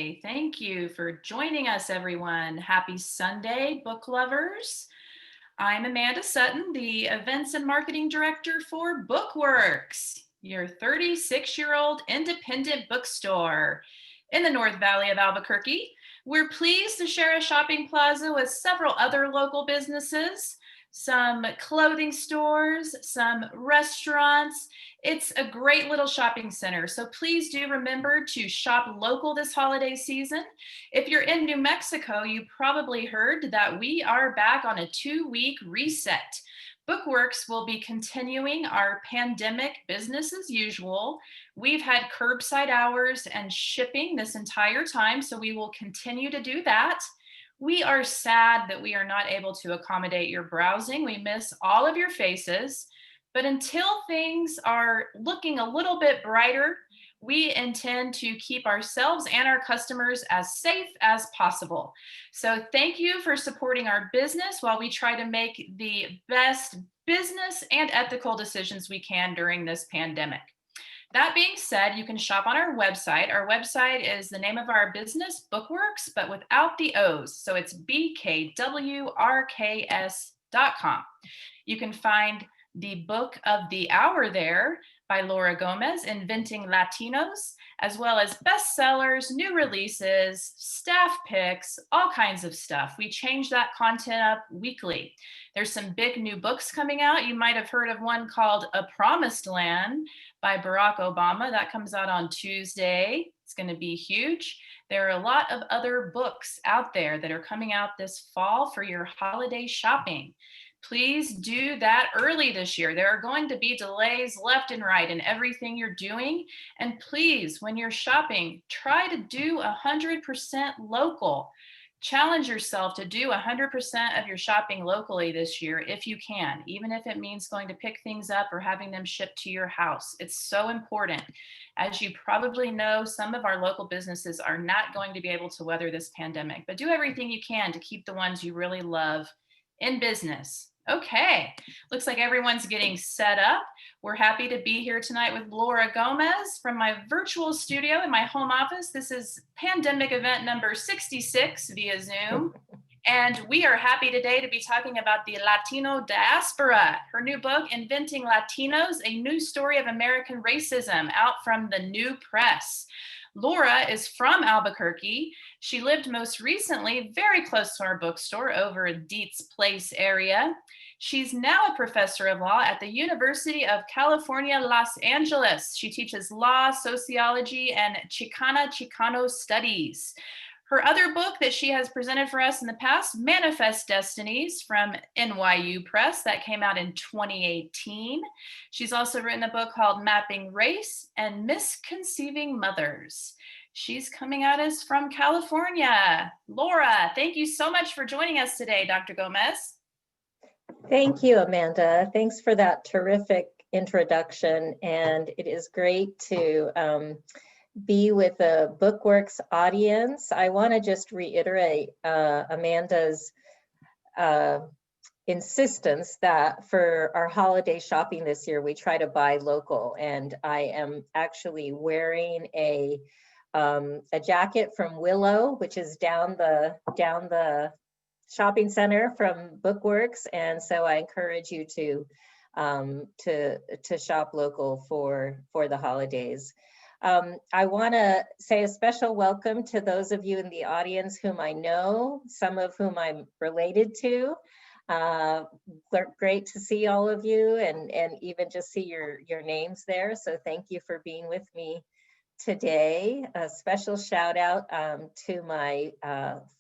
Sunday. Thank you for joining us, everyone. Happy Sunday, book lovers. I'm Amanda Sutton, the Events and Marketing Director for Bookworks, your 36-year-old independent bookstore in the North Valley of Albuquerque. We're pleased to share a shopping plaza with several other local businesses, some clothing stores, some restaurants. It's a great little shopping center, so please do remember to shop local this holiday season. If you're in New Mexico, you probably heard that we are back on a 2-week reset. Bookworks will be continuing our pandemic business as usual. We've had curbside hours and shipping this entire time, so we will continue to do that. We are sad that we are not able to accommodate your browsing. We miss all of your faces. But until things are looking a little bit brighter, we intend to keep ourselves and our customers as safe as possible. So thank you for supporting our business while we try to make the best business and ethical decisions we can during this pandemic. That being said, you can shop on our website. Our website is the name of our business, Bookworks, but without the O's. So it's bkwrks.com. You can find the book of the hour there by Laura Gómez, Inventing Latinos, as well as bestsellers, new releases, staff picks, all kinds of stuff. We change that content up weekly. There's some big new books coming out. You might have heard of one called A Promised Land by Barack Obama. That comes out on Tuesday. It's going to be huge. There are a lot of other books out there that are coming out this fall for your holiday shopping. Please do that early this year. There are going to be delays left and right in everything you're doing. And please, when you're shopping, try to do 100% local. Challenge yourself to do 100% of your shopping locally this year if you can, even if it means going to pick things up or having them shipped to your house. It's so important. As you probably know, some of our local businesses are not going to be able to weather this pandemic, but do everything you can to keep the ones you really love in business. Okay, looks like everyone's getting set up. We're happy to be here tonight with Laura Gómez from my virtual studio in my home office. This is pandemic event number 66 via Zoom. And we are happy today to be talking about the Latino diaspora. Her new book, Inventing Latinos, A New Story of American Racism, out from the New Press. Laura is from Albuquerque. She lived most recently very close to our bookstore over in Dietz Place area. She's now a professor of law at the University of California, Los Angeles. She teaches law, sociology, and Chicano studies. Her other book that she has presented for us in the past, Manifest Destinies from NYU Press, that came out in 2018. She's also written a book called Mapping Race and Misconceiving Mothers. She's coming at us from California. Laura, thank you so much for joining us today, Dr. Gómez. Thank you, Amanda. Thanks for that terrific introduction. And it is great to be with the Bookworks audience. I want to just reiterate Amanda's insistence that for our holiday shopping this year, we try to buy local. And I am actually wearing a jacket from Willow, which is down the shopping center from Bookworks. And so I encourage you to shop local for the holidays. I want to say a special welcome to those of you in the audience whom I know, some of whom I'm related to. Great to see all of you and even just see your names there. So thank you for being with me today. A special shout out to my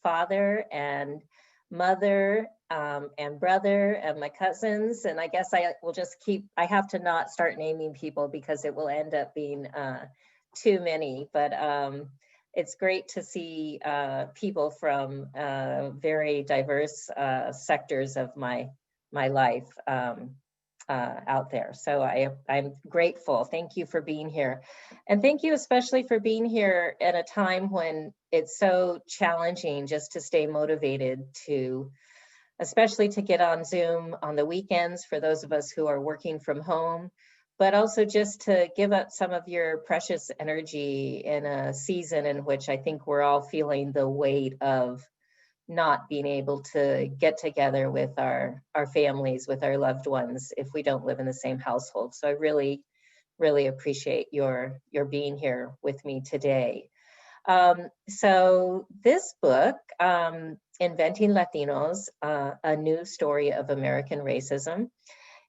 father and mother and brother and my cousins. And I guess I will just I have to not start naming people because it will end up being too many, but it's great to see people from very diverse sectors of my life out there. So I'm grateful. Thank you for being here. And thank you especially for being here at a time when it's so challenging just to stay motivated especially to get on Zoom on the weekends for those of us who are working from home. but also just to give up some of your precious energy in a season in which I think we're all feeling the weight of not being able to get together with our families, with our loved ones, if we don't live in the same household. So I really, really appreciate your being here with me today. So this book, Inventing Latinos, A New Story of American Racism,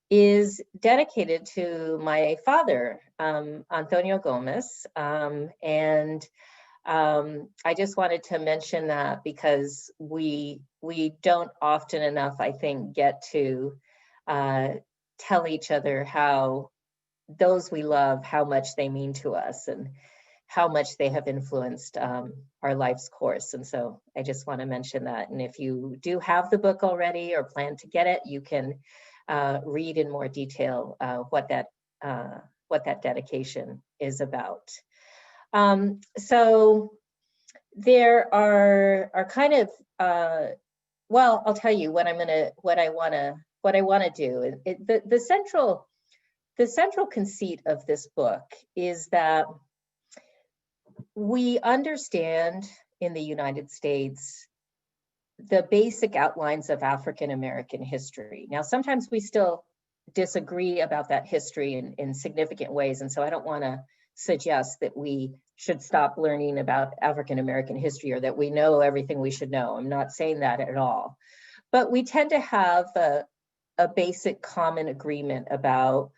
is dedicated to my father, Antonio Gómez. And I just wanted to mention that because we don't often enough, I think, get to tell each other how those we love, how much they mean to us and how much they have influenced our life's course. And so I just want to mention that. And if you do have the book already or plan to get it, you can read in more detail what that dedication is about. So there are kind of, well, I'll tell you what I want to do. The central conceit of this book is that we understand in the United States the basic outlines of African American history. Now, sometimes we still disagree about that history in significant ways, and so I don't want to suggest that we should stop learning about African American history or that we know everything we should know. I'm not saying that at all. But we tend to have a basic common agreement about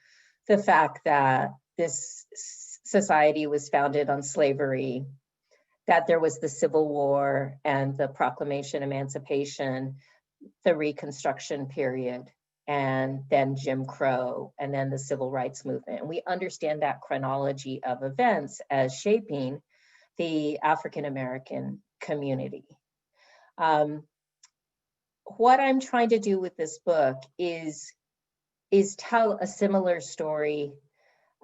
the fact that this society was founded on slavery, that there was the Civil War and the Proclamation of Emancipation, the Reconstruction period, and then Jim Crow, and then the Civil Rights Movement. And we understand that chronology of events as shaping the African American community. What I'm trying to do with this book is tell a similar story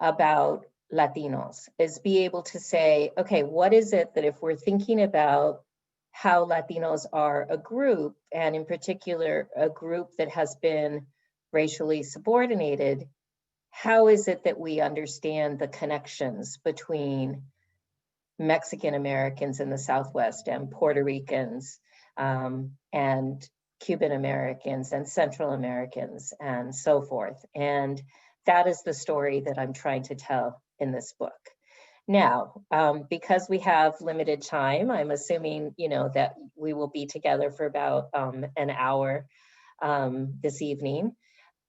about Latinos, is be able to say, okay, what is it that if we're thinking about how Latinos are a group, and in particular, a group that has been racially subordinated, how is it that we understand the connections between Mexican Americans in the Southwest and Puerto Ricans and Cuban Americans and Central Americans and so forth. And that is the story that I'm trying to tell in this book. Now, because we have limited time, I'm assuming, that we will be together for about an hour this evening.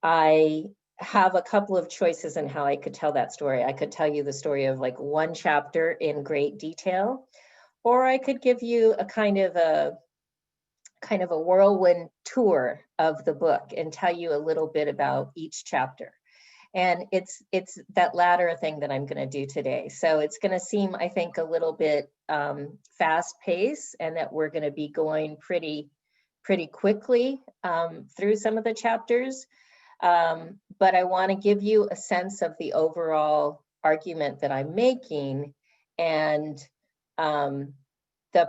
I have a couple of choices in how I could tell that story. I could tell you the story of like one chapter in great detail, or I could give you a kind of a whirlwind tour of the book and tell you a little bit about each chapter. And it's that latter thing that I'm going to do today. So it's going to seem, I think, a little bit fast paced, and that we're going to be going pretty quickly through some of the chapters. But I want to give you a sense of the overall argument that I'm making, and the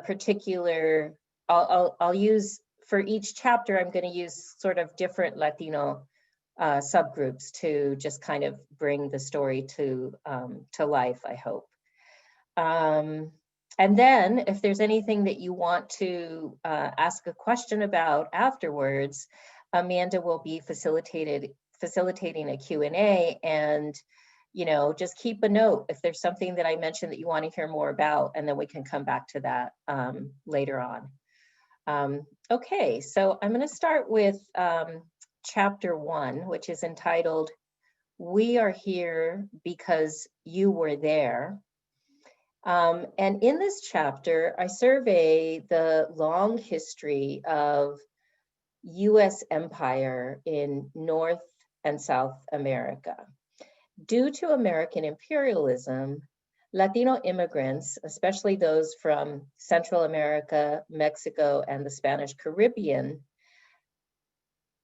particular, I'll use, for each chapter, I'm going to use sort of different Latino subgroups to just kind of bring the story to life, I hope. And then if there's anything that you want to ask a question about afterwards, Amanda will be facilitating a Q&A, and just keep a note if there's something that I mentioned that you want to hear more about, and then we can come back to that later on. Okay, so I'm going to start with chapter 1, which is entitled, "We Are Here Because You Were There." And in this chapter, I survey the long history of US empire in North and South America. Due to American imperialism, Latino immigrants, especially those from Central America, Mexico, and the Spanish Caribbean,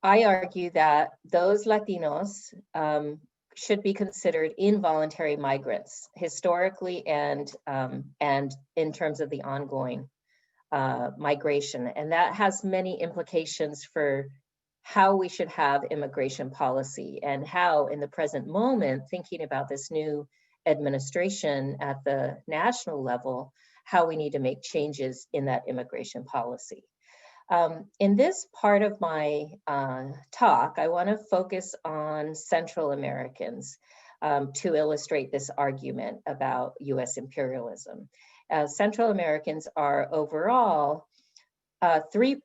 I argue that those Latinos should be considered involuntary migrants historically and in terms of the ongoing migration. And that has many implications for how we should have immigration policy, and how in the present moment, thinking about this new administration at the national level, how we need to make changes in that immigration policy. In this part of my talk, I want to focus on Central Americans to illustrate this argument about US imperialism. Central Americans are overall 9%,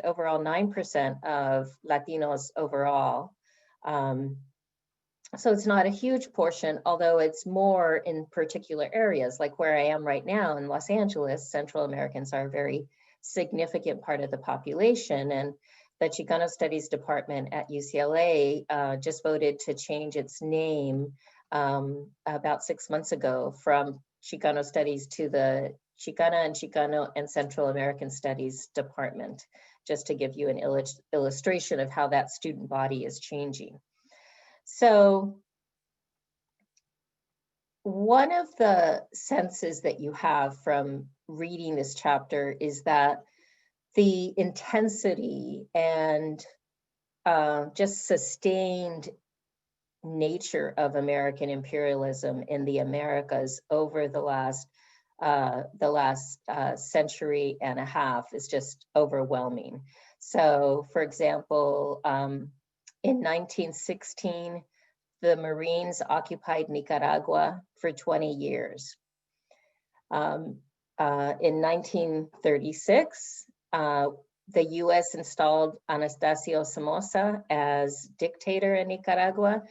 overall 9% of Latinos overall. So it's not a huge portion, although it's more in particular areas, like where I am right now in Los Angeles. Central Americans are a very significant part of the population, and the Chicano Studies Department at UCLA just voted to change its name about 6 months ago from Chicano Studies to the Chicano and Central American Studies Department, just to give you an illustration of how that student body is changing. So one of the senses that you have from reading this chapter is that the intensity and just sustained nature of American imperialism in the Americas over the last century and a half is just overwhelming. So, for example, in 1916, the Marines occupied Nicaragua for 20 years. In 1936, the US installed Anastasio Somoza as dictator in Nicaragua,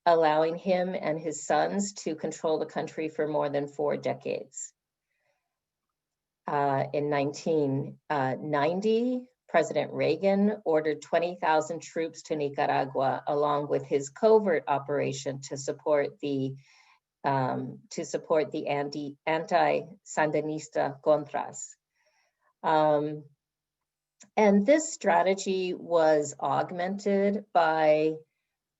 allowing him and his sons to control the country for more than 4 decades. In 1990, President Reagan ordered 20,000 troops to Nicaragua, along with his covert operation to support the anti-Sandinista Contras. And this strategy was augmented by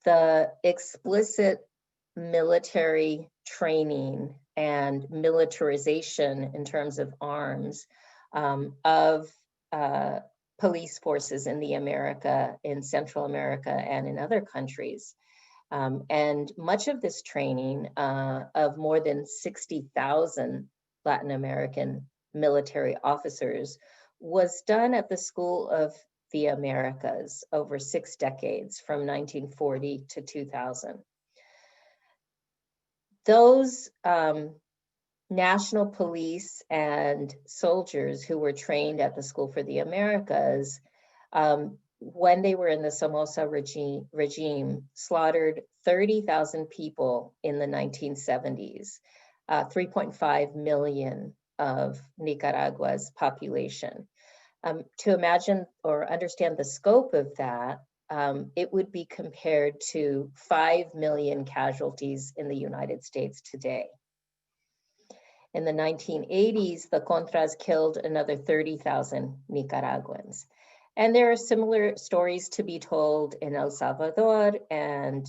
the explicit military training and militarization in terms of arms of police forces in Central America and in other countries. And much of this training of more than 60,000 Latin American military officers was done at the School of the Americas over 6 decades, from 1940 to 2000. Those national police and soldiers who were trained at the School for the Americas, when they were in the Somoza regime, slaughtered 30,000 people in the 1970s, 3.5 million of Nicaragua's population. To imagine or understand the scope of that, it would be compared to 5 million casualties in the United States today. In the 1980s, the Contras killed another 30,000 Nicaraguans. And there are similar stories to be told in El Salvador and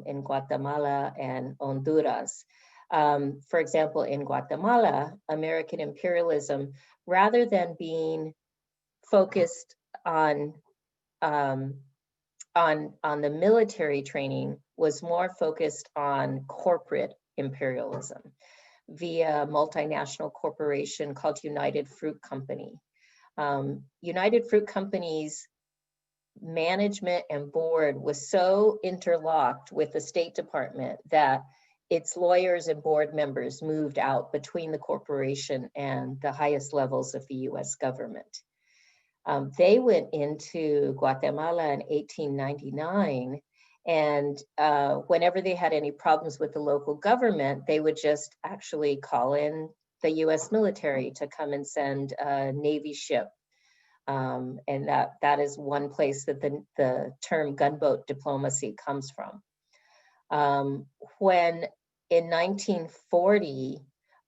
in Guatemala and Honduras. For example, in Guatemala, American imperialism, rather than being focused on the military training, was more focused on corporate imperialism via a multinational corporation called United Fruit Company. United Fruit Company's management and board was so interlocked with the State Department that its lawyers and board members moved out between the corporation and the highest levels of the US government. They went into Guatemala in 1899, and whenever they had any problems with the local government, they would just actually call in the US military to come and send a Navy ship. And that is one place that the term gunboat diplomacy comes from. When in 1940,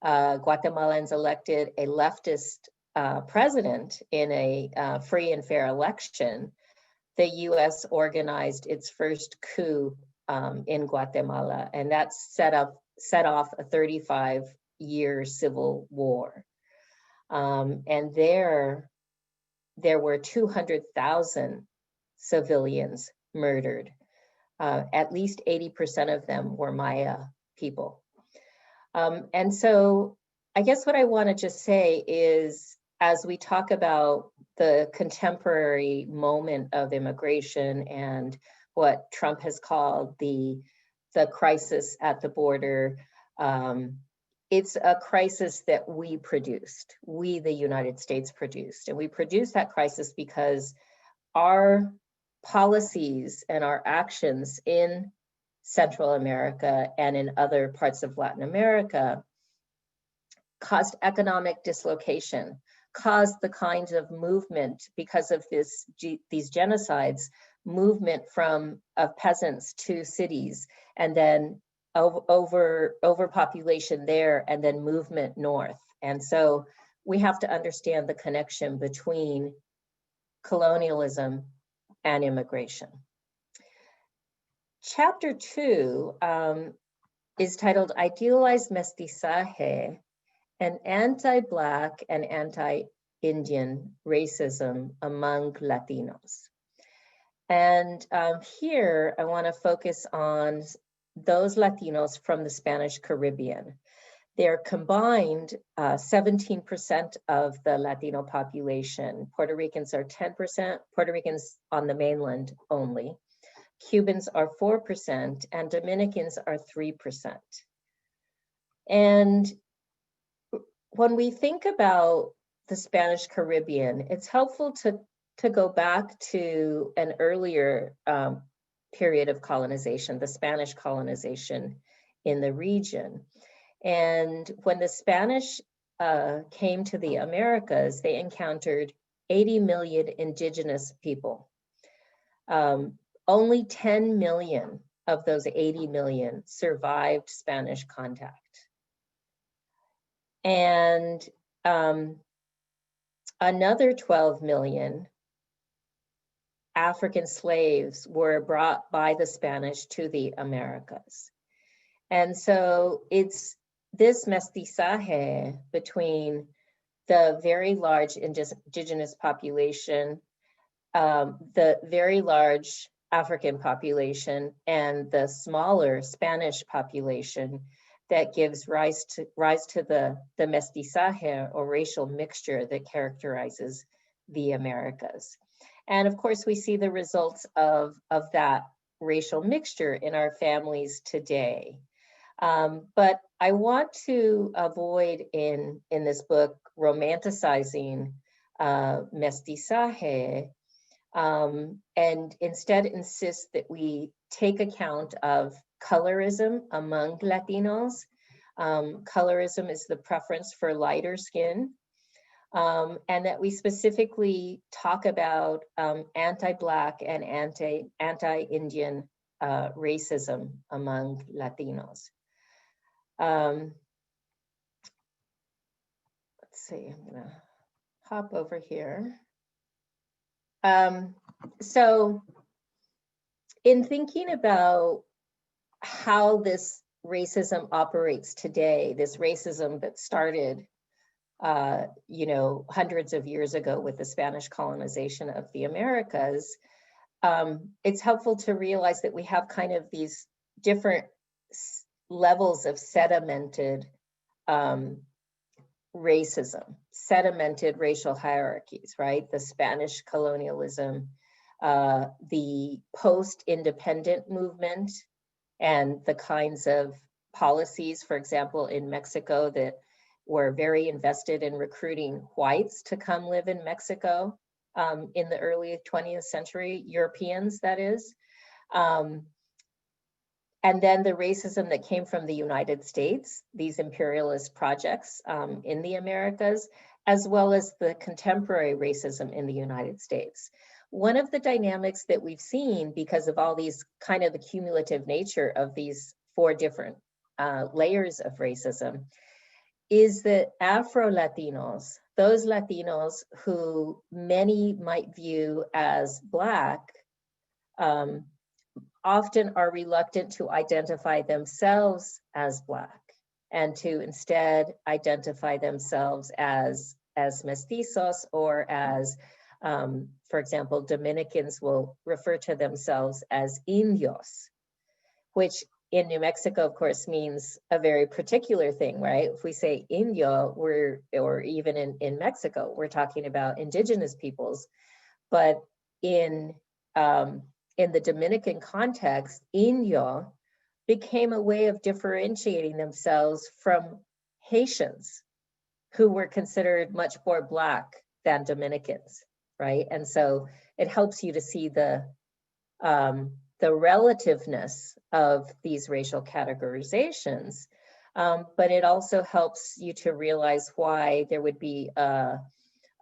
Guatemalans elected a leftist president in a free and fair election, the US organized its first coup in Guatemala, and that set off a 35-year civil war. And there, there were 200,000 civilians murdered. At least 80% of them were Maya people. And so I guess what I want to just say is, as we talk about the contemporary moment of immigration and what Trump has called the crisis at the border, it's a crisis that we produced, we, the United States, produced. And we produced that crisis because our policies and our actions in Central America and in other parts of Latin America caused economic dislocation, caused the kinds of movement because of these genocides, movement of peasants to cities, and then overpopulation there, and then movement north. And so we have to understand the connection between colonialism and immigration. Chapter 2 is titled Idealized Mestizaje, an anti-Black and anti-Indian racism among Latinos. And here I want to focus on those Latinos from the Spanish Caribbean. They're combined 17% of the Latino population. Puerto Ricans are 10%, Puerto Ricans on the mainland only. Cubans are 4%, and Dominicans are 3%. And when we think about the Spanish Caribbean, it's helpful to go back to an earlier period of colonization, the Spanish colonization in the region. And when the Spanish came to the Americas, they encountered 80 million indigenous people. Only 10 million of those 80 million survived Spanish contact. And another 12 million African slaves were brought by the Spanish to the Americas. And so it's this mestizaje between the very large indigenous population, the very large African population, and the smaller Spanish population that gives rise to the mestizaje, or racial mixture, that characterizes the Americas. And of course, we see the results of that racial mixture in our families today. But I want to avoid in this book romanticizing mestizaje, and instead insist that we take account of colorism among Latinos. Colorism is the preference for lighter skin, and that we specifically talk about anti-Black and anti-Indian racism among Latinos. Let's see, I'm gonna hop over here. So in thinking about how this racism operates today, this racism that started hundreds of years ago with the Spanish colonization of the Americas, it's helpful to realize that we have kind of these different levels of sedimented racism, sedimented racial hierarchies, right? The Spanish colonialism, the post-independent movement, and the kinds of policies, for example, in Mexico, that were very invested in recruiting whites to come live in Mexico in the early 20th century, Europeans, that is. And then the racism that came from the United States, these imperialist projects in the Americas, as well as the contemporary racism in the United States. One of the dynamics that we've seen, because of all these kind of the cumulative nature of these 4 different layers of racism, is that Afro-Latinos, those Latinos who many might view as Black, often are reluctant to identify themselves as Black, and to instead identify themselves as mestizos, or as For example, Dominicans will refer to themselves as indios, which in New Mexico, of course, means a very particular thing, right? If we say Indio, or even in Mexico, we're talking about indigenous peoples. But in the Dominican context, Indio became a way of differentiating themselves from Haitians, who were considered much more Black than Dominicans, right? And so it helps you to see the relativeness of these racial categorizations, but it also helps you to realize why there would be a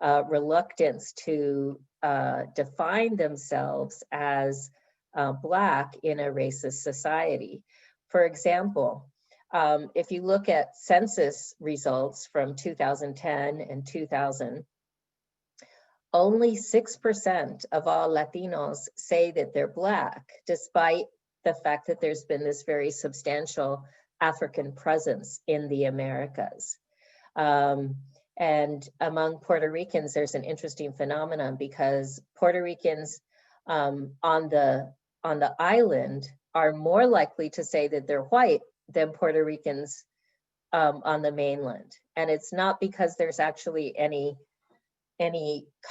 reluctance to define themselves as Black in a racist society. For example, if you look at census results from 2010 and 2000, only 6% of all Latinos say that they're Black, despite the fact that there's been this very substantial African presence in the Americas. And among Puerto Ricans, there's an interesting phenomenon, because Puerto Ricans on the island are more likely to say that they're white than Puerto Ricans on the mainland. And it's not because there's actually any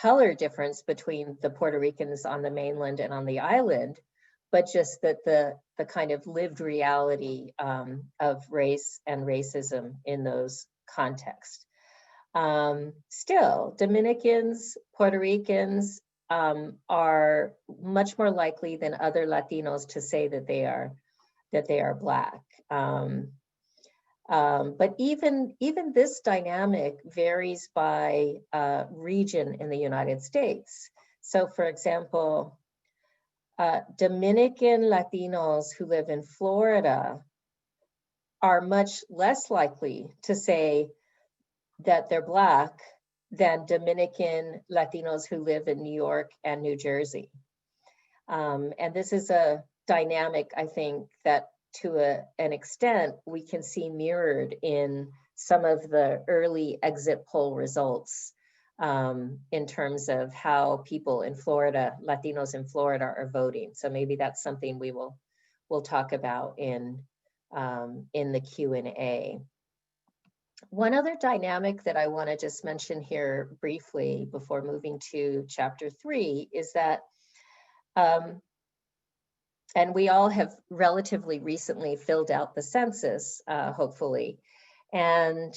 color difference between the Puerto Ricans on the mainland and on the island, but just that the kind of lived reality of race and racism in those contexts. Still, Dominicans, Puerto Ricans are much more likely than other Latinos to say that they are Black. But even this dynamic varies by region in the United States. So for example, Dominican Latinos who live in Florida are much less likely to say that they're Black than Dominican Latinos who live in New York and New Jersey. And this is a dynamic, I think, that to an extent we can see mirrored in some of the early exit poll results in terms of how people in Florida, Latinos in Florida, are voting. So maybe that's something we'll talk about in the Q&A. One other dynamic that I want to just mention here briefly before moving to chapter 3 is that, and we all have relatively recently filled out the census, hopefully. And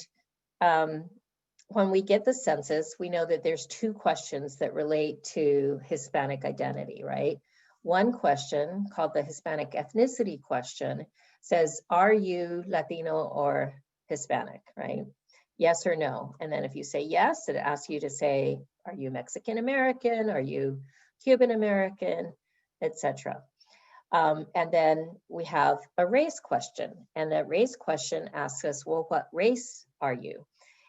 when we get the census, we know that there's 2 questions that relate to Hispanic identity, right? One question, called the Hispanic ethnicity question, says, are you Latino or Hispanic, right? Yes or no. And then if you say yes, it asks you to say, are you Mexican American? Are you Cuban American, etc. And then we have a race question. And that race question asks us, well, what race are you?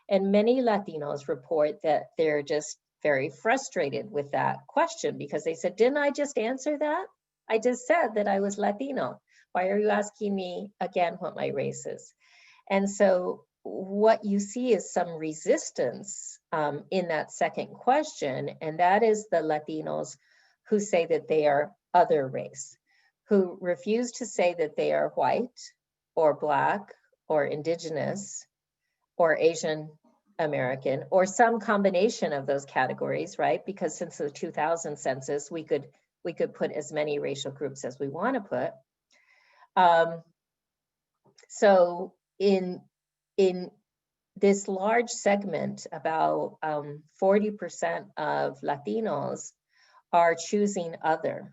And many Latinos report that they're just very frustrated with that question, because they said, didn't I just answer that? I just said that I was Latino. Why are you asking me again what my race is? And so what you see is some resistance in that second question, and that is the Latinos who say that they are other race, who refuse to say that they are white or Black or indigenous or Asian American or some combination of those categories, right? Because since the 2000 census, we could put as many racial groups as we want to put. So in this large segment, about 40% of Latinos are choosing other.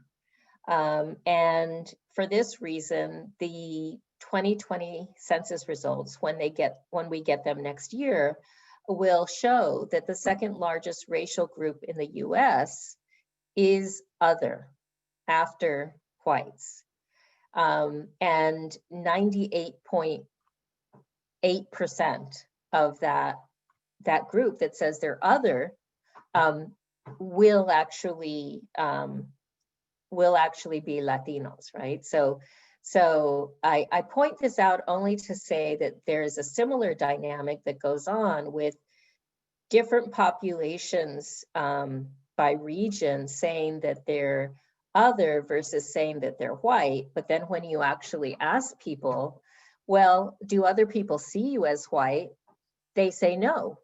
And for this reason, the 2020 census results, when we get them next year, will show that the second largest racial group in the US is other, after whites. And 98.8% of that group that says they're other will actually be Latinos, right? So I point this out only to say that there's a similar dynamic that goes on with different populations by region saying that they're other versus saying that they're white. But then when you actually ask people, well, do other people see you as white? They say no.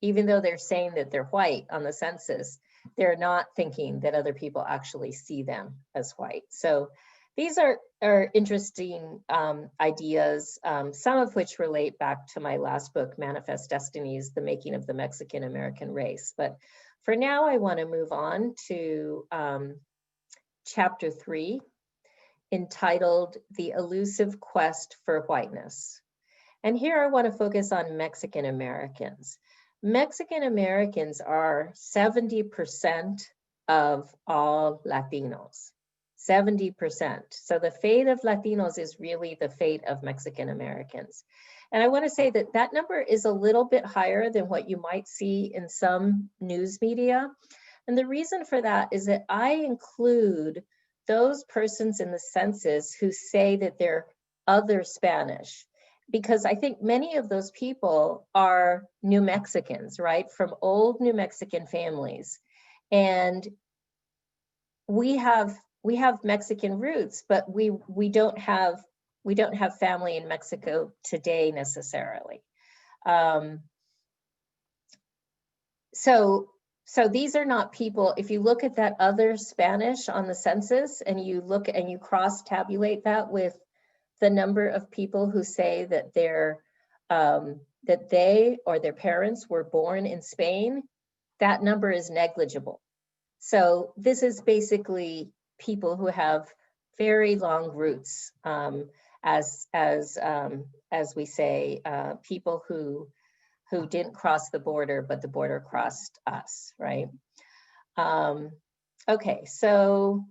Even though they're saying that they're white on the census, they're not thinking that other people actually see them as white. So these are interesting ideas, some of which relate back to my last book, Manifest Destinies, The Making of the Mexican American Race. But for now, I want to move on to chapter 3, entitled The Elusive Quest for Whiteness. And here I want to focus on Mexican Americans. Mexican Americans are 70% of all Latinos, 70%. So the fate of Latinos is really the fate of Mexican Americans. And I want to say that that number is a little bit higher than what you might see in some news media. And the reason for that is that I include those persons in the census who say that they're other Spanish, because I think many of those people are New Mexicans, right? From old New Mexican families. And we have Mexican roots, but we don't have family in Mexico today necessarily. So these are not people, if you look at that other Spanish on the census and you look and you cross tabulate that with the number of people who say that that they or their parents were born in Spain, that number is negligible. So this is basically people who have very long roots, as we say, people who didn't cross the border, but the border crossed us, right? Okay, so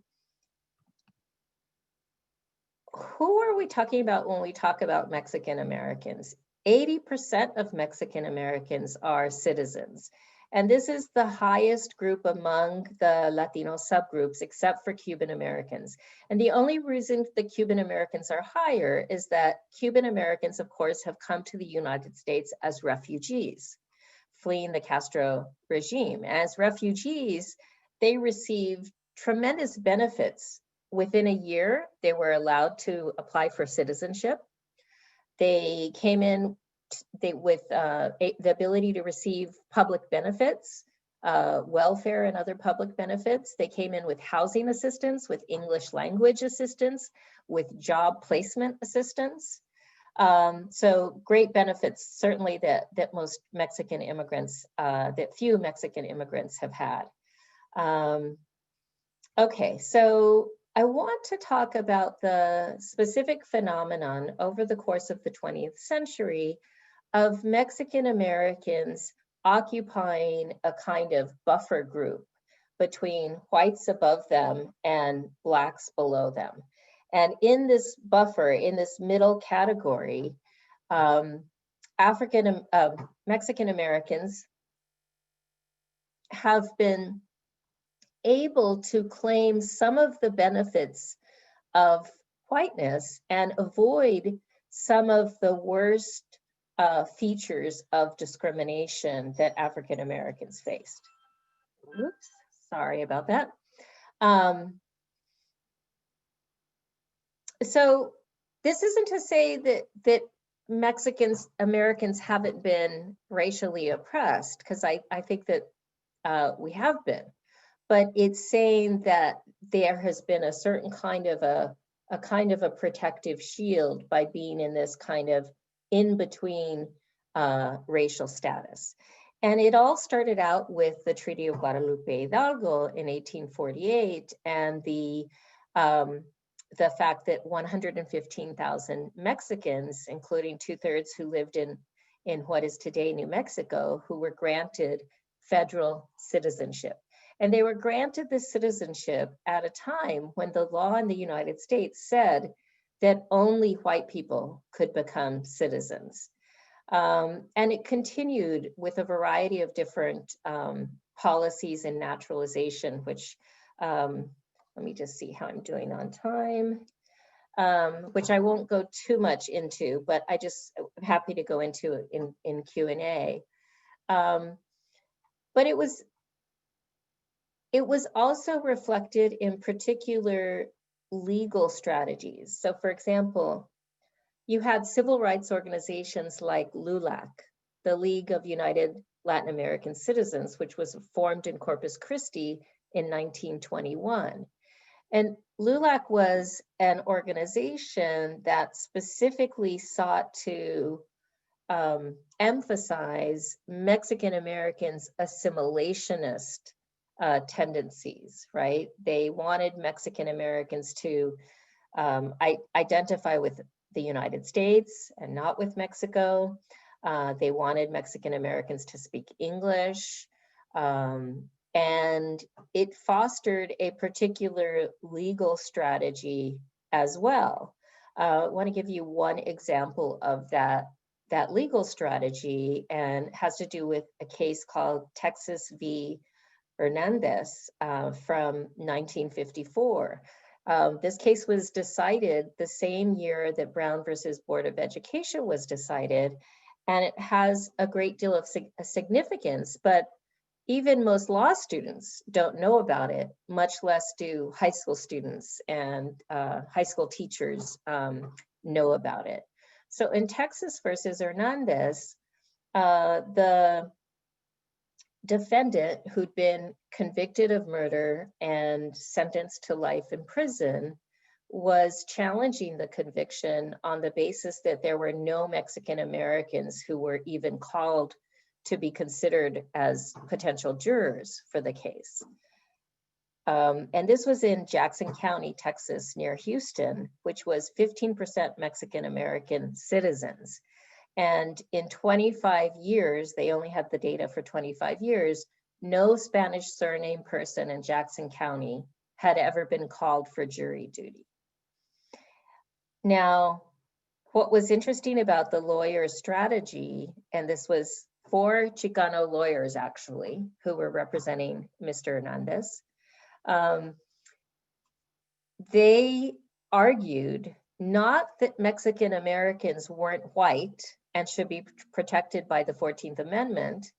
who are we talking about when we talk about Mexican Americans? 80% of Mexican Americans are citizens. And this is the highest group among the Latino subgroups, except for Cuban Americans. And the only reason the Cuban Americans are higher is that Cuban Americans, of course, have come to the United States as refugees, fleeing the Castro regime. As refugees, they received tremendous benefits. Within a year, they were allowed to apply for citizenship. They came in with the ability to receive public benefits, welfare and other public benefits. They came in with housing assistance, with English language assistance, with job placement assistance. So great benefits, certainly that most Mexican immigrants, that few Mexican immigrants have had. Okay, so I want to talk about the specific phenomenon over the course of the 20th century of Mexican Americans occupying a kind of buffer group between whites above them and Blacks below them. And in this buffer, in this middle category, Mexican Americans have been able to claim some of the benefits of whiteness and avoid some of the worst features of discrimination that African Americans faced. Oops, sorry about that. So this isn't to say that Americans haven't been racially oppressed, because I think that we have been. But it's saying that there has been a certain kind of a protective shield by being in this kind of in-between racial status. And it all started out with the Treaty of Guadalupe Hidalgo in 1848 and the fact that 115,000 Mexicans, including 2/3 who lived in what is today New Mexico, who were granted federal citizenship. And they were granted this citizenship at a time when the law in the United States said that only white people could become citizens. And it continued with a variety of different policies and naturalization, which, let me just see how I'm doing on time, which I won't go too much into, but I just am happy to go into it in Q&A. But it was It was also reflected in particular legal strategies. So for example, you had civil rights organizations like LULAC, the League of United Latin American Citizens, which was formed in Corpus Christi in 1921. And LULAC was an organization that specifically sought to emphasize Mexican Americans' assimilationist tendencies, right? They wanted Mexican Americans to identify with the United States and not with Mexico. They wanted Mexican Americans to speak English. And it fostered a particular legal strategy as well. I want to give you one example of that legal strategy, and has to do with a case called Texas V Hernandez from 1954. This case was decided the same year that Brown versus Board of Education was decided, and it has a great deal of significance, but even most law students don't know about it, much less do high school students and high school teachers know about it. So in Texas versus Hernandez, the defendant who'd been convicted of murder and sentenced to life in prison was challenging the conviction on the basis that there were no Mexican Americans who were even called to be considered as potential jurors for the case. And this was in Jackson County, Texas, near Houston, which was 15% Mexican American citizens. And in 25 years, they only had the data for 25 years, no Spanish surname person in Jackson County had ever been called for jury duty. Now, what was interesting about the lawyer's strategy, and this was 4 Chicano lawyers actually, who were representing Mr. Hernandez, they argued not that Mexican Americans weren't white and should be protected by the 14th Amendment,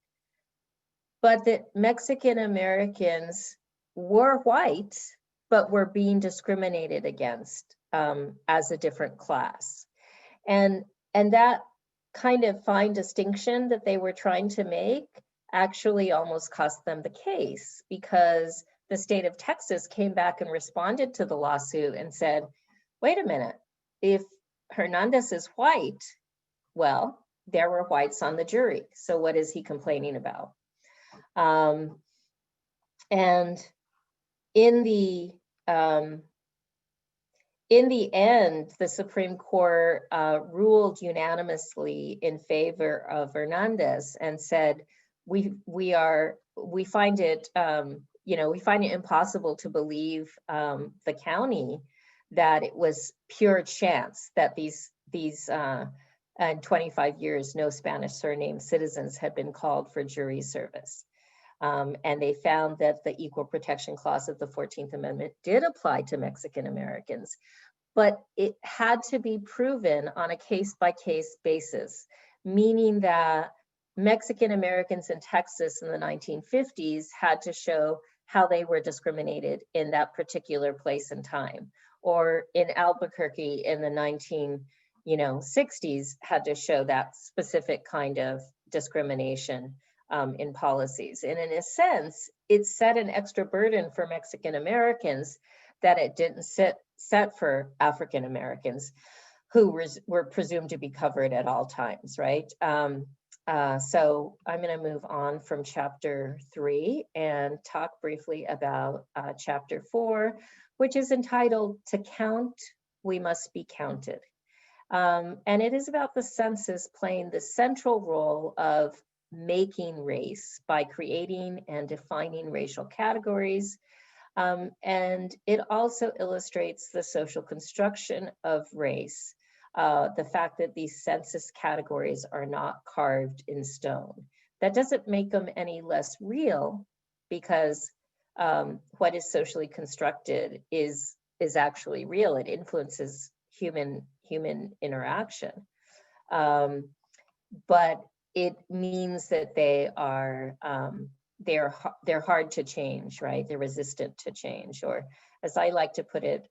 but that Mexican Americans were white, but were being discriminated against as a different class. And that kind of fine distinction that they were trying to make actually almost cost them the case, because the state of Texas came back and responded to the lawsuit and said, wait a minute, if Hernandez is white, well, there were whites on the jury, so what is he complaining about? And in the end, the Supreme Court ruled unanimously in favor of Hernandez and said, we find it impossible to believe the county that it was pure chance that these in 25 years, no Spanish surname citizens had been called for jury service. And they found that the Equal Protection Clause of the 14th Amendment did apply to Mexican Americans, but it had to be proven on a case-by-case basis, meaning that Mexican Americans in Texas in the 1950s had to show how they were discriminated in that particular place and time, or in Albuquerque in the 1960s had to show that specific kind of discrimination in policies. And in a sense, it set an extra burden for Mexican Americans that it didn't set for African Americans, who were presumed to be covered at all times, right? So I'm going to move on from chapter 3 and talk briefly about chapter 4, which is entitled "To Count, We Must Be Counted." And it is about the census playing the central role of making race by creating and defining racial categories. And it also illustrates the social construction of race, the fact that these census categories are not carved in stone. That doesn't make them any less real, because what is socially constructed is actually real. It influences human interaction. But it means that they are they're hard to change, right? They're resistant to change, or as I like to put it,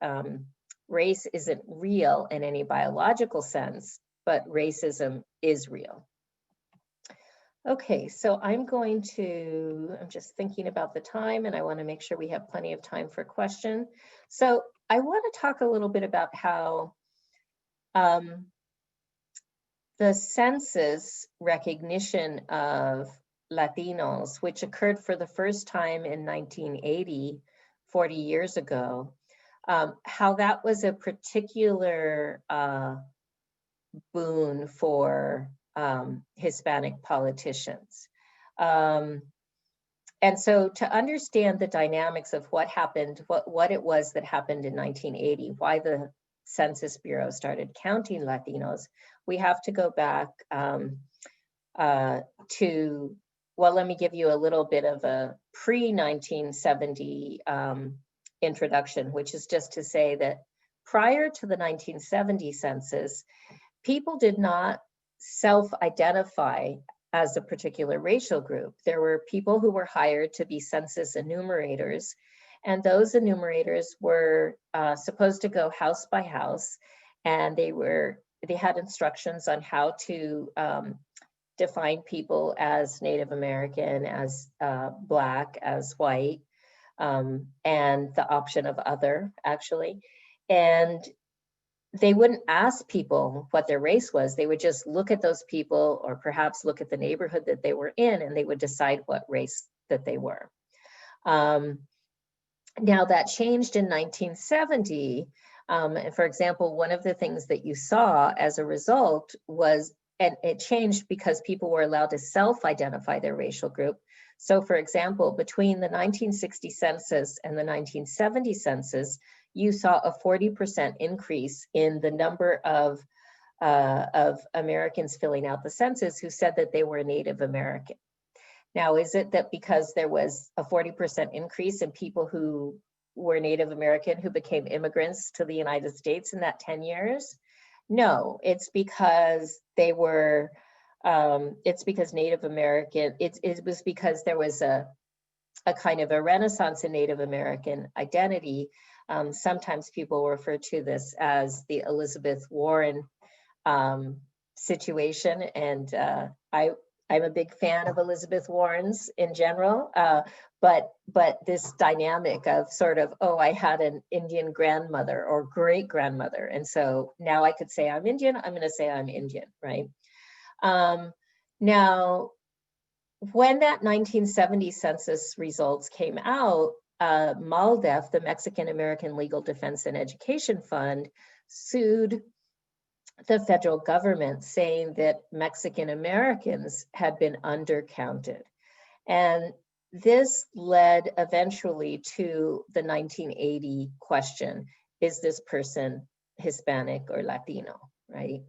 race isn't real in any biological sense, but racism is real. Okay, so I'm just thinking about the time, and I want to make sure we have plenty of time for question. So I want to talk a little bit about how the census recognition of Latinos, which occurred for the first time in 1980, 40 years ago, how that was a particular boon for Hispanic politicians. And so to understand the dynamics of what happened, what it was that happened in 1980, why the Census Bureau started counting Latinos, we have to go back to, well, let me give you a little bit of a pre-1970 introduction, which is just to say that prior to the 1970 census, people did not self-identify as a particular racial group. There were people who were hired to be census enumerators, and those enumerators were supposed to go house by house, and they had instructions on how to define people as Native American, as Black, as white, and the option of other, actually. And they wouldn't ask people what their race was. They would just look at those people, or perhaps look at the neighborhood that they were in, and they would decide what race that they were. Now that changed in 1970. And for example, one of the things that you saw as a result was, and it changed because people were allowed to self-identify their racial group. So for example, between the 1960 census and the 1970 census, you saw a 40% increase in the number of Americans filling out the census who said that they were Native American. Now, is it that because there was a 40% increase in people who were Native American who became immigrants to the United States in that 10 years? No, it's because they were, it's because Native American, it was because there was a kind of a renaissance in Native American identity. Sometimes people refer to this as the Elizabeth Warren situation, and I'm a big fan of Elizabeth Warren's in general, but this dynamic of sort of, oh, I had an Indian grandmother or great grandmother, and so now I could say I'm Indian, I'm going to say I'm Indian, right? Now, when that 1970 census results came out, MALDEF, the Mexican American Legal Defense and Education Fund, sued the federal government, saying that Mexican Americans had been undercounted. And this led eventually to the 1980 question, is this person Hispanic or Latino, right?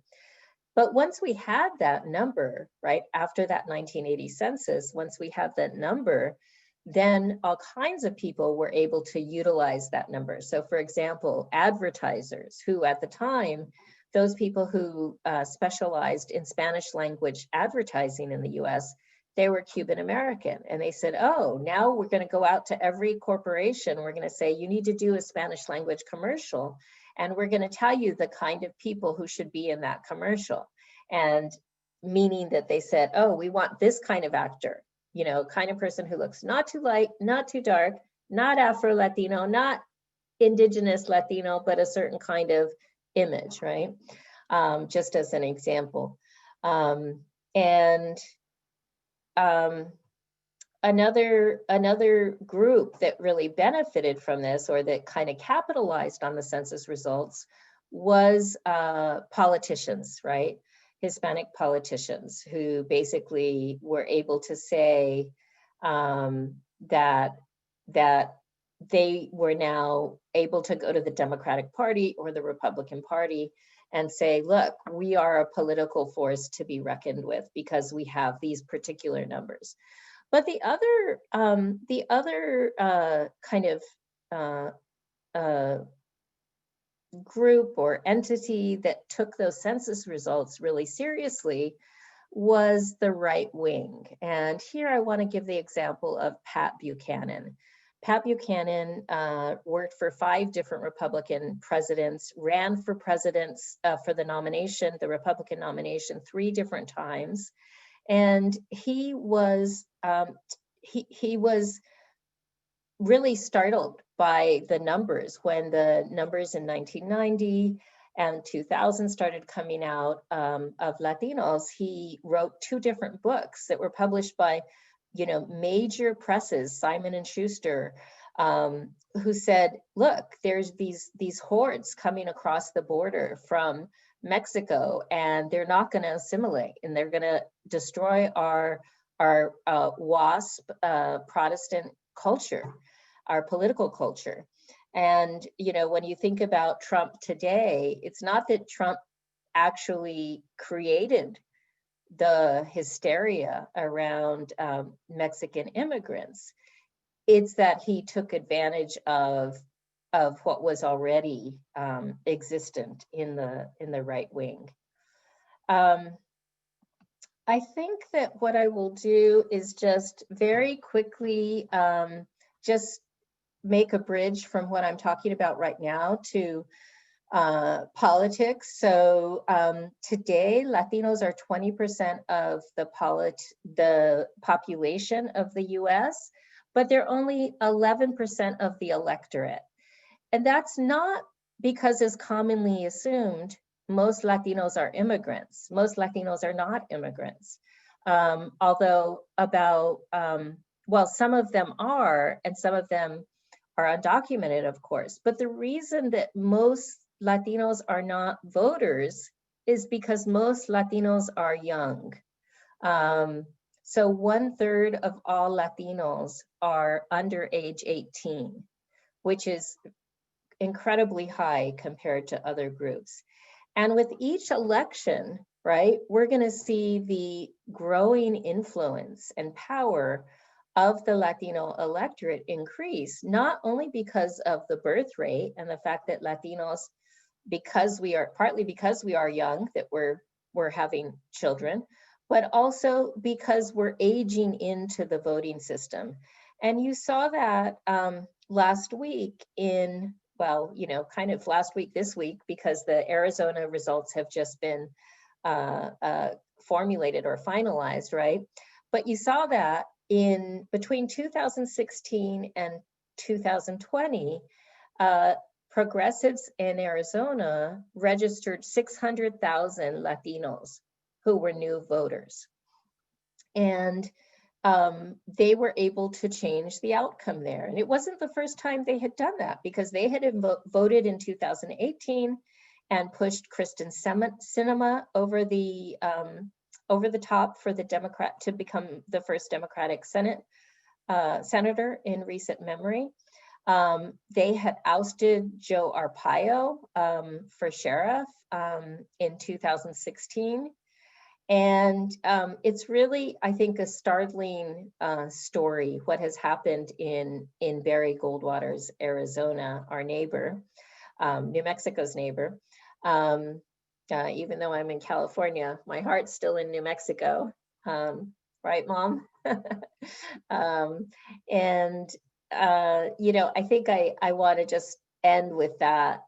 But once we had that number, right, after that 1980 census, once we had that number, then all kinds of people were able to utilize that number. So for example, advertisers who at the time, those people who specialized in Spanish language advertising in the US, they were Cuban American. And they said, oh, now we're gonna go out to every corporation. We're gonna say, you need to do a Spanish language commercial. And we're gonna tell you the kind of people who should be in that commercial. And meaning that they said, oh, we want this kind of actor, you know, kind of person who looks not too light, not too dark, not Afro-Latino, not indigenous Latino, but a certain kind of image, right? Just as an example. Another group that really benefited from this, or that kind of capitalized on the census results, was politicians, right? Hispanic politicians who basically were able to say that they were now able to go to the Democratic Party or the Republican Party and say, look, we are a political force to be reckoned with because we have these particular numbers. But the other kind of group or entity that took those census results really seriously was the right wing. And here I want to give the example of Pat Buchanan. Pat Buchanan worked for 5 different Republican presidents, ran for presidents for the nomination, the Republican nomination, 3 different times. And he was really startled by the numbers when the numbers in 1990 and 2000 started coming out of Latinos. He wrote 2 different books that were published by, major presses, Simon and Schuster, who said, look, there's these hordes coming across the border from Mexico, and they're not going to assimilate, and they're going to destroy our WASP Protestant culture, our political culture. And, when you think about Trump today, it's not that Trump actually created the hysteria around Mexican immigrants. It's that he took advantage of what was already existent in the right wing. I think that what I will do is just very quickly just make a bridge from what I'm talking about right now to politics. So today, Latinos are 20% of the population of the US, but they're only 11% of the electorate. And that's not because, as commonly assumed, most Latinos are immigrants. Most Latinos are not immigrants. Although some of them are, and some of them are undocumented, of course. But the reason that most Latinos are not voters is because most Latinos are young. So 1/3 of all Latinos are under age 18, which is incredibly high compared to other groups. And with each election, right, we're going to see the growing influence and power of the Latino electorate increase, not only because of the birth rate and the fact that Latinos, partly because we are young, that we're having children, but also because we're aging into the voting system. And you saw that last week last week, this week, because the Arizona results have just been formulated or finalized, right? But you saw that in between 2016 and 2020, progressives in Arizona registered 600,000 Latinos who were new voters. And they were able to change the outcome there. And it wasn't the first time they had done that, because they had voted in 2018 and pushed Kristen Sinema over the top for the Democrat to become the first Democratic senator in recent memory. They had ousted Joe Arpaio for sheriff in 2016. And it's really, I think, a startling story, what has happened in Barry Goldwater's Arizona, our neighbor, New Mexico's neighbor. Even though I'm in California, my heart's still in New Mexico. Right, Mom? I think I want to just end with that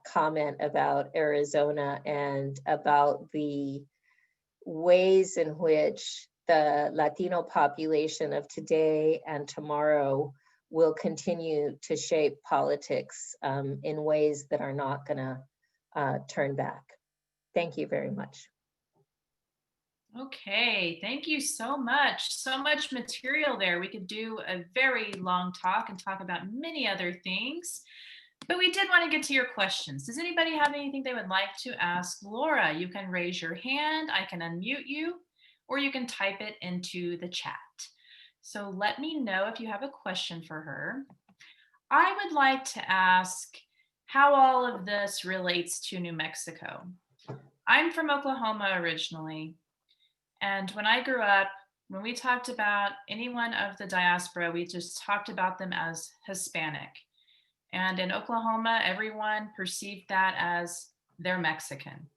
comment about Arizona and about the ways in which the Latino population of today and tomorrow will continue to shape politics in ways that are not going to turn back. Thank you very much. Okay, thank you so much. So much material there. We could do a very long talk and talk about many other things. But we did want to get to your questions. Does anybody have anything they would like to ask Laura? You can raise your hand, I can unmute you, or you can type it into the chat. So let me know if you have a question for her. I would like to ask how all of this relates to New Mexico. I'm from Oklahoma originally, and when I grew up, when we talked about anyone of the diaspora, we just talked about them as Hispanic. And in Oklahoma, everyone perceived that as they're Mexican.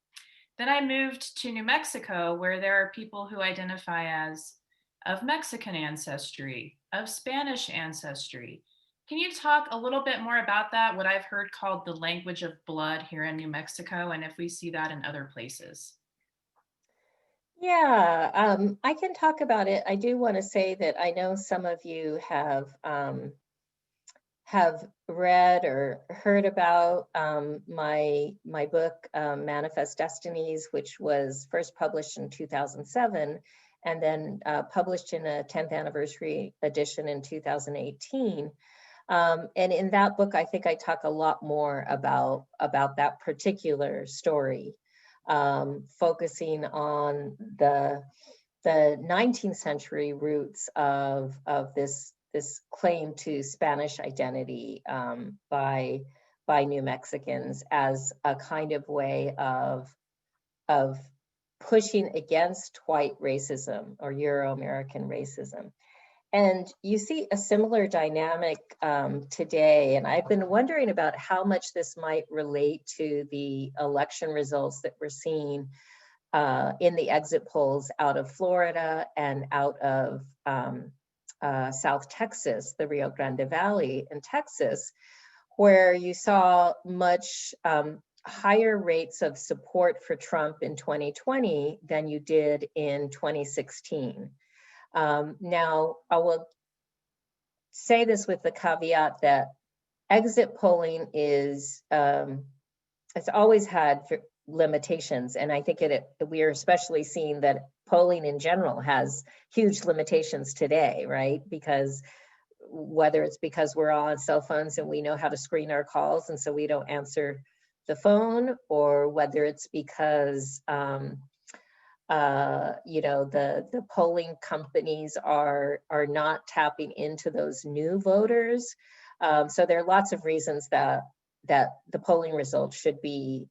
Then I moved to New Mexico, where there are people who identify as of Mexican ancestry, of Spanish ancestry. Can you talk a little bit more about that? What I've heard called the language of blood here in New Mexico, and if we see that in other places. Yeah, I can talk about it. I do want to say that I know some of you have read or heard about my book Manifest Destinies, which was first published in 2007 and then published in a 10th anniversary edition in 2018. And in that book, I think I talk a lot more about that particular story, focusing on the 19th century roots of this claim to Spanish identity by New Mexicans as a kind of way of pushing against white racism or Euro-American racism. And you see a similar dynamic today. And I've been wondering about how much this might relate to the election results that we're seeing in the exit polls out of Florida and out of South Texas, the Rio Grande Valley in Texas, where you saw much higher rates of support for Trump in 2020 than you did in 2016. Now, I will say this with the caveat that exit polling is, it's always had limitations. And I think we are especially seeing that polling in general has huge limitations today, right? Because whether it's because we're all on cell phones and we know how to screen our calls and so we don't answer the phone, or whether it's because the polling companies are not tapping into those new voters. So there are lots of reasons that the polling results should be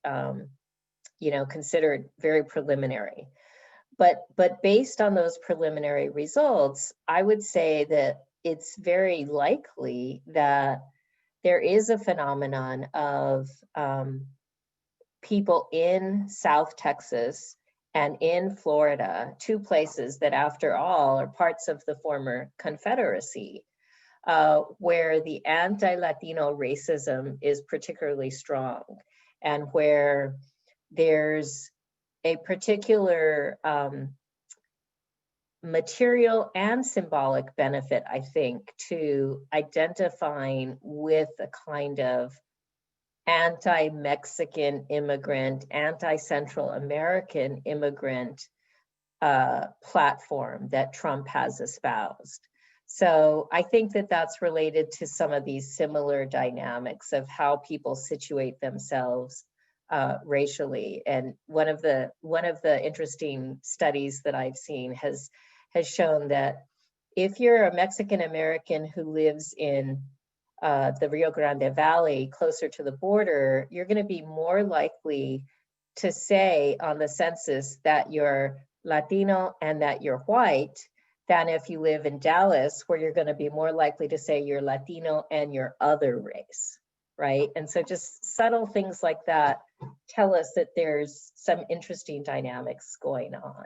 considered very preliminary. But based on those preliminary results, I would say that it's very likely that there is a phenomenon of people in South Texas and in Florida, two places that after all are parts of the former Confederacy, where the anti-Latino racism is particularly strong, and where there's a particular material and symbolic benefit, I think, to identifying with a kind of anti-Mexican immigrant, anti-Central American immigrant platform that Trump has espoused. So I think that that's related to some of these similar dynamics of how people situate themselves racially. And one of the interesting studies that I've seen has shown that if you're a Mexican American who lives in the Rio Grande Valley, closer to the border, you're going to be more likely to say on the census that you're Latino and that you're white than if you live in Dallas, where you're going to be more likely to say you're Latino and you're other race, right? And so just subtle things like that tell us that there's some interesting dynamics going on.